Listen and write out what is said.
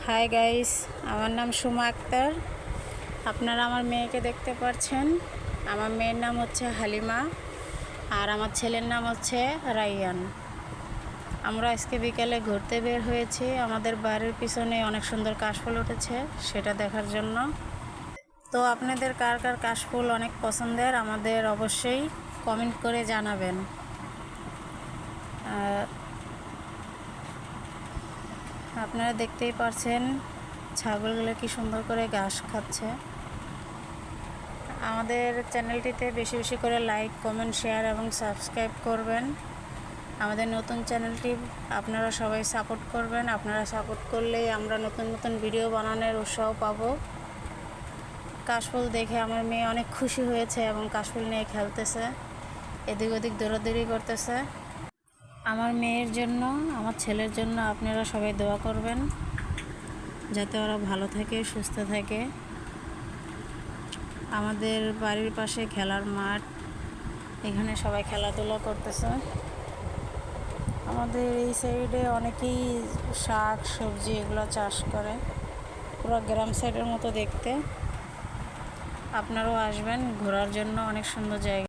Hi guys, আমার নাম সুমা আক্তার। আপনারা আমার মেয়েকে দেখতে পাচ্ছেন। আমার মেয়ের নাম হচ্ছে হালিমা আর আমার ছেলের নাম হচ্ছে রাইয়ান। আমরা আজকে বিকালে ঘুরতে বের হয়েছি। আমাদের বাড়ির পিছনে অনেক সুন্দর কাশফুল উঠেছে, সেটা দেখার জন্য। তো আপনাদের কার কার কাশফুল অনেক পছন্দের আমাদের অবশ্যই কমেন্ট করে জানাবেন। আপনারা দেখতেই পাচ্ছেন ছাগলগুলো কি সুন্দর করে ঘাস খাচ্ছে। আমাদের চ্যানেলটিতে বেশি বেশি করে লাইক, কমেন্ট, শেয়ার এবং সাবস্ক্রাইব করবেন। আমাদের নতুন চ্যানেলটি আপনারা সবাই সাপোর্ট করবেন। আপনারা সাপোর্ট করলেই আমরা নতুন নতুন ভিডিও বানানোর উৎসাহ পাবো। কাশফুল দেখে আমার মেয়ে অনেক খুশি হয়েছে এবং কাশফুল নিয়ে খেলতেছে, এদিক ওদিক দৌড়াদৌড়ি করতেছে। আমার মেয়ের জন্য, আমার ছেলের জন্য আপনারা সবাই দোয়া করবেন যাতে ওরা ভালো থাকে, সুস্থ থাকে। আমাদের বাড়ির পাশে খেলার মাঠ, এখানে সবাই খেলাধুলা করতেছে। আমাদের এই সাইডে অনেকেই শাক সবজি এগুলো চাষ করে, পুরো গ্রাম সাইডের মতো দেখতে। আপনারাও আসবেন ঘোরার জন্য, অনেক সুন্দর জায়গা।